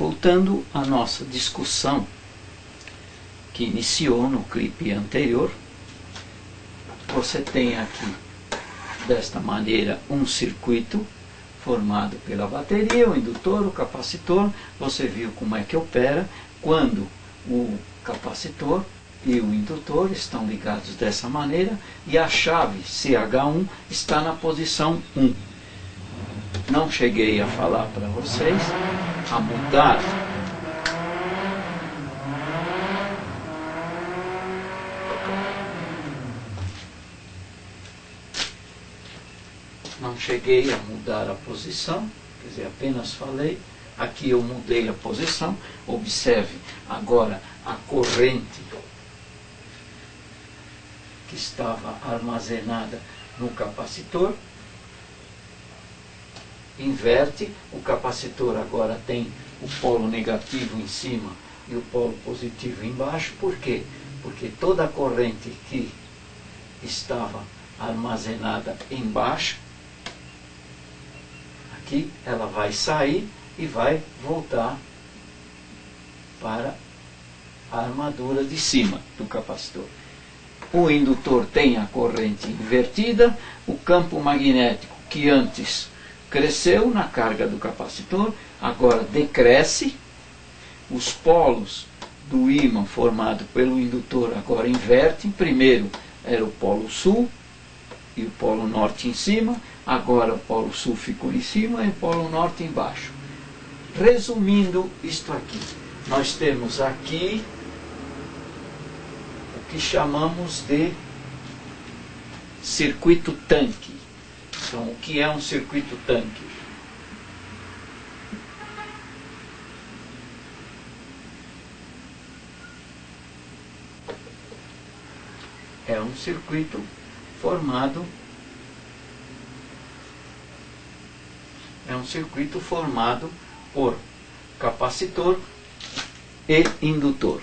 Voltando à nossa discussão que iniciou no clipe anterior, você tem aqui, desta maneira, um circuito formado pela bateria, o indutor, o capacitor. Você viu como é que opera quando o capacitor e o indutor estão ligados dessa maneira e a chave CH1 está na posição 1. Não cheguei a falar para vocês a mudar a posição, quer dizer, apenas falei. Aqui eu mudei a posição. Observe agora a corrente que estava armazenada no capacitor. Inverte, o capacitor agora tem o polo negativo em cima e o polo positivo embaixo. Por quê? Porque toda a corrente que estava armazenada embaixo, aqui ela vai sair e vai voltar para a armadura de cima do capacitor. O indutor tem a corrente invertida, o campo magnético que antes cresceu na carga do capacitor, agora decresce, os polos do ímã formado pelo indutor agora invertem. Primeiro era o polo sul e o polo norte em cima, agora o polo sul ficou em cima e o polo norte embaixo. Resumindo isto aqui, nós temos aqui o que chamamos de circuito tanque. Então, o que é um circuito tanque? É um circuito formado por capacitor e indutor.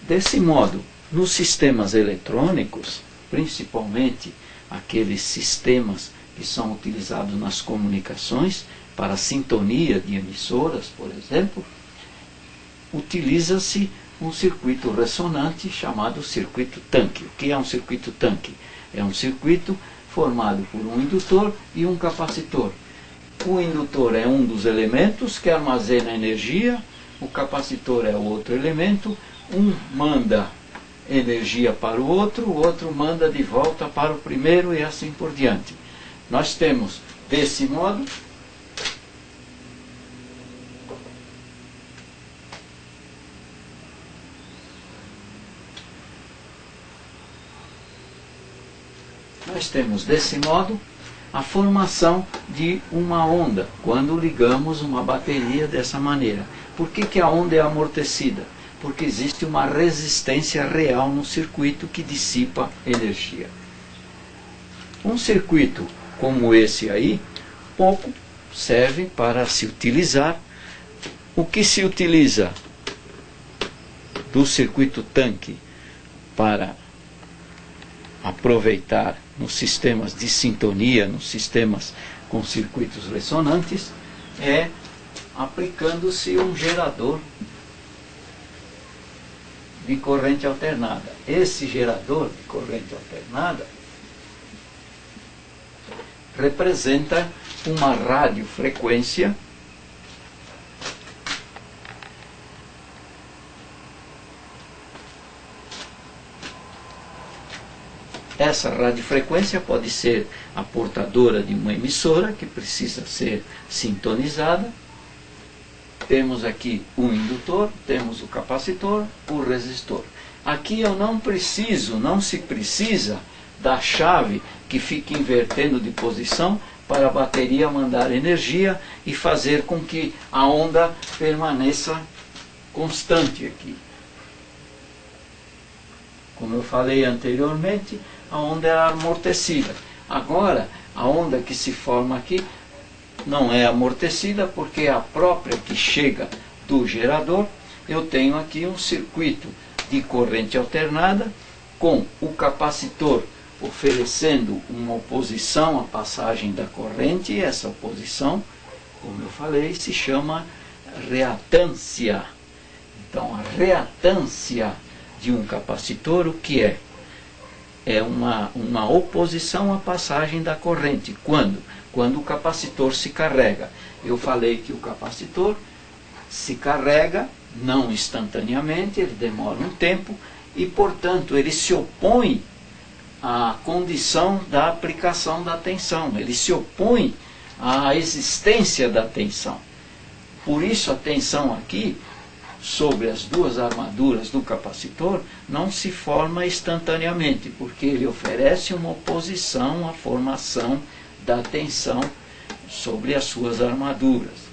Desse modo, nos sistemas eletrônicos, principalmente aqueles sistemas que são utilizados nas comunicações para sintonia de emissoras, por exemplo, utiliza-se um circuito ressonante chamado circuito tanque. O que é um circuito tanque? É um circuito formado por um indutor e um capacitor. O indutor é um dos elementos que armazena energia, o capacitor é o outro elemento, um manda energia para o outro manda de volta para o primeiro e assim por diante. Nós temos, desse modo, a formação de uma onda, quando ligamos uma bateria dessa maneira. Por que a onda é amortecida? Porque existe uma resistência real no circuito que dissipa energia. Um circuito como esse aí, pouco serve para se utilizar. O que se utiliza do circuito tanque para aproveitar nos sistemas de sintonia, nos sistemas com circuitos ressonantes, é aplicando-se um gerador de corrente alternada. Esse gerador de corrente alternada representa uma radiofrequência Essa radiofrequência pode ser a portadora de uma emissora que precisa ser sintonizada. Temos aqui o indutor, temos o capacitor, o resistor. Aqui eu não se precisa da chave que fica invertendo de posição para a bateria mandar energia e fazer com que a onda permaneça constante aqui. Como eu falei anteriormente, a onda é amortecida. Agora, a onda que se forma aqui não é amortecida porque é a própria que chega do gerador. Eu tenho aqui um circuito de corrente alternada com o capacitor oferecendo uma oposição à passagem da corrente, e essa oposição como eu falei, se chama reatância. Então, a reatância de um capacitor, o que é? É uma oposição à passagem da corrente. Quando? Quando o capacitor se carrega. Eu falei que o capacitor se carrega, não instantaneamente, ele demora um tempo, e, portanto, ele se opõe à condição da aplicação da tensão. Ele se opõe à existência da tensão. Por isso, a tensão aqui, sobre as duas armaduras do capacitor, não se forma instantaneamente, porque ele oferece uma oposição à formação da tensão sobre as suas armaduras.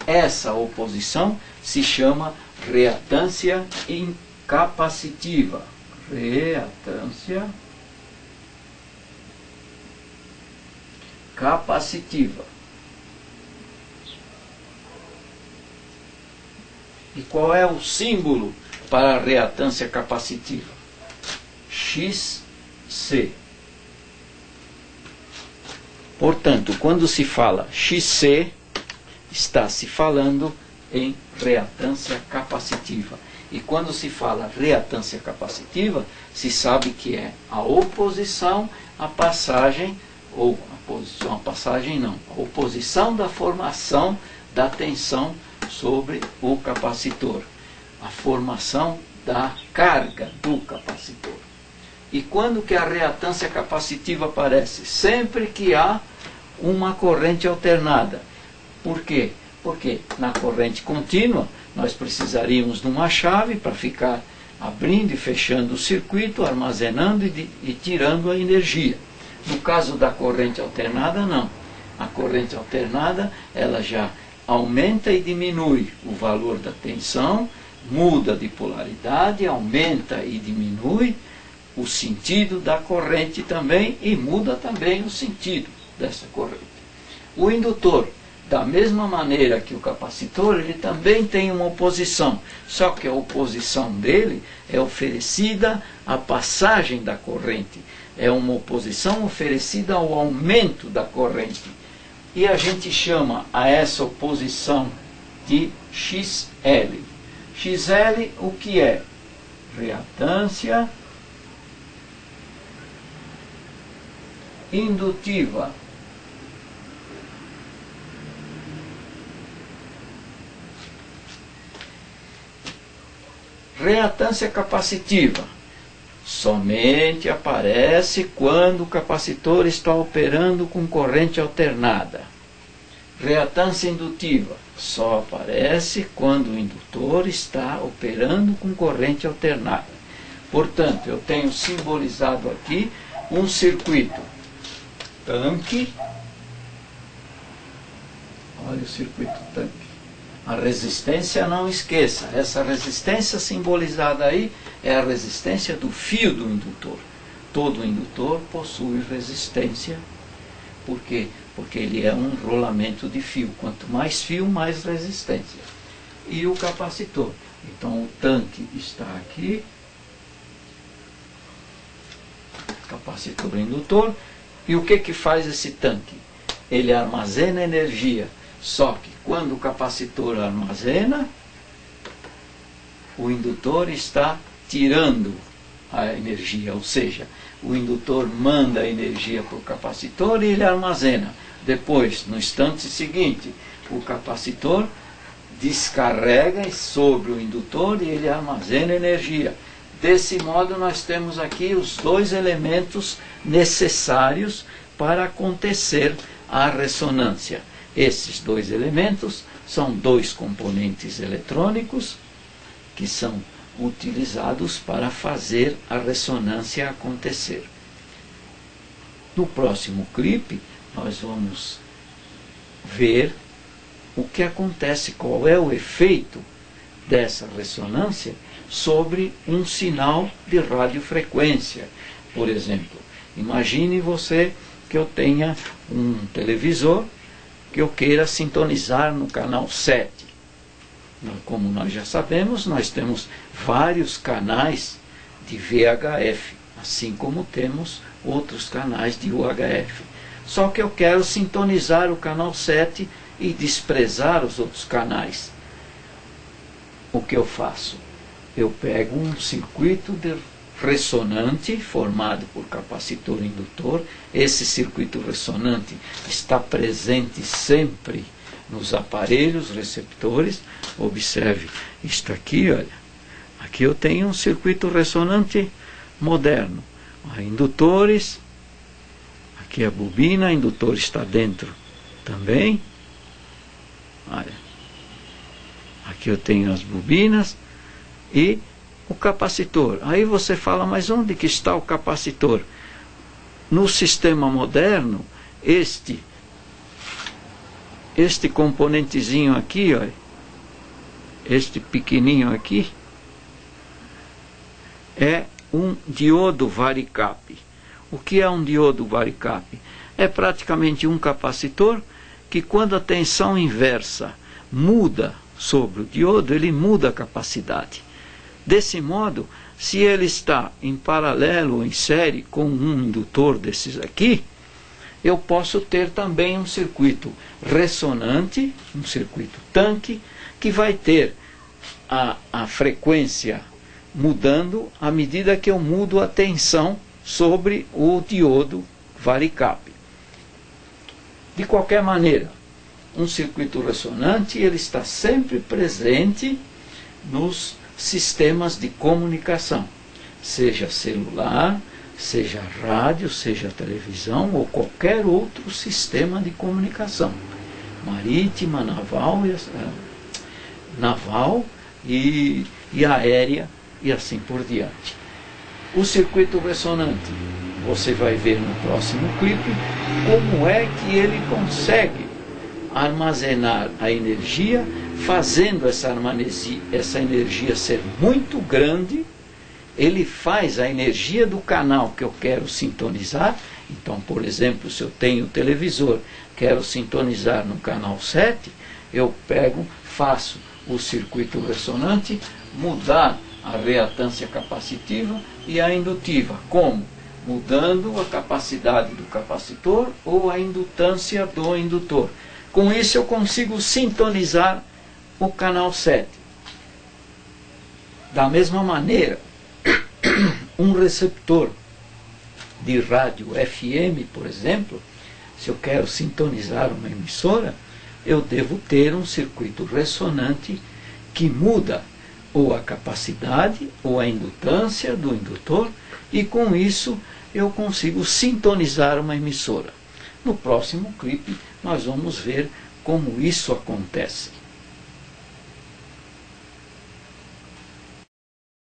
Essa oposição se chama reatância incapacitiva. Reatância capacitiva. E qual é o símbolo para a reatância capacitiva? XC. Portanto, quando se fala XC, está se falando em reatância capacitiva. E quando se fala reatância capacitiva, se sabe que é a oposição à passagem, ou a oposição da formação da tensão sobre o capacitor, a formação da carga do capacitor. E quando que a reatância capacitiva aparece? Sempre que há uma corrente alternada. Por quê? Porque na corrente contínua nós precisaríamos de uma chave para ficar abrindo e fechando o circuito, armazenando e tirando a energia. No caso da corrente alternada, não. A corrente alternada, ela já aumenta e diminui o valor da tensão, muda de polaridade, aumenta e diminui o sentido da corrente também, e muda também o sentido dessa corrente. O indutor, da mesma maneira que o capacitor, ele também tem uma oposição, só que a oposição dele é oferecida à passagem da corrente, é uma oposição oferecida ao aumento da corrente. E a gente chama a essa oposição de XL. XL, o que é? Reatância indutiva. Reatância capacitiva somente aparece quando o capacitor está operando com corrente alternada. Reatância indutiva só aparece quando o indutor está operando com corrente alternada. Portanto, eu tenho simbolizado aqui um circuito tanque. Olha o circuito tanque. A resistência, não esqueça, essa resistência simbolizada aí é a resistência do fio do indutor. Todo indutor possui resistência. Por quê? Porque ele é um rolamento de fio. Quanto mais fio, mais resistência. E o capacitor. Então o tanque está aqui. Capacitor indutor. E o que faz esse tanque? Ele armazena energia. Só que quando o capacitor armazena, o indutor está tirando a energia, ou seja, o indutor manda a energia para o capacitor e ele armazena. Depois, no instante seguinte, o capacitor descarrega sobre o indutor e ele armazena energia. Desse modo, nós temos aqui os dois elementos necessários para acontecer a ressonância. Esses dois elementos são dois componentes eletrônicos que são utilizados para fazer a ressonância acontecer. No próximo clipe, nós vamos ver o que acontece, qual é o efeito dessa ressonância sobre um sinal de radiofrequência. Por exemplo, imagine você que eu tenha um televisor que eu queira sintonizar no canal 7. Como nós já sabemos, nós temos vários canais de VHF, assim como temos outros canais de UHF. Só que eu quero sintonizar o canal 7 e desprezar os outros canais, o que eu faço? Eu pego um circuito de ressonante formado por capacitor e indutor. Esse circuito ressonante está presente sempre nos aparelhos receptores. Observe, isto aqui, olha, aqui eu tenho um circuito ressonante moderno. Indutores, aqui a bobina, indutor está dentro também. Olha, aqui eu tenho as bobinas e o capacitor. Aí você fala, mas onde que está o capacitor? No sistema moderno, este componentezinho aqui, olha, este pequenininho aqui, é um diodo varicap. O que é um diodo varicap? É praticamente um capacitor que, quando a tensão inversa muda sobre o diodo, ele muda a capacidade. Desse modo, se ele está em paralelo ou em série com um indutor desses aqui, eu posso ter também um circuito ressonante, um circuito tanque, que vai ter a frequência mudando à medida que eu mudo a tensão sobre o diodo varicap. De qualquer maneira, um circuito ressonante ele está sempre presente nos sistemas de comunicação, seja celular, seja rádio, seja televisão ou qualquer outro sistema de comunicação, marítima, naval e aérea e assim por diante. O circuito ressonante, você vai ver no próximo clipe como é que ele consegue armazenar a energia, fazendo essa energia ser muito grande. Ele faz a energia do canal que eu quero sintonizar. Então, por exemplo, se eu tenho televisor, quero sintonizar no canal 7, eu faço o circuito ressonante mudar a reatância capacitiva e a indutiva. Como? Mudando a capacidade do capacitor ou a indutância do indutor. Com isso eu consigo sintonizar o canal 7. Da mesma maneira, um receptor de rádio FM, por exemplo, se eu quero sintonizar uma emissora, eu devo ter um circuito ressonante que muda ou a capacidade ou a indutância do indutor, e com isso eu consigo sintonizar uma emissora. No próximo clipe nós vamos ver como isso acontece.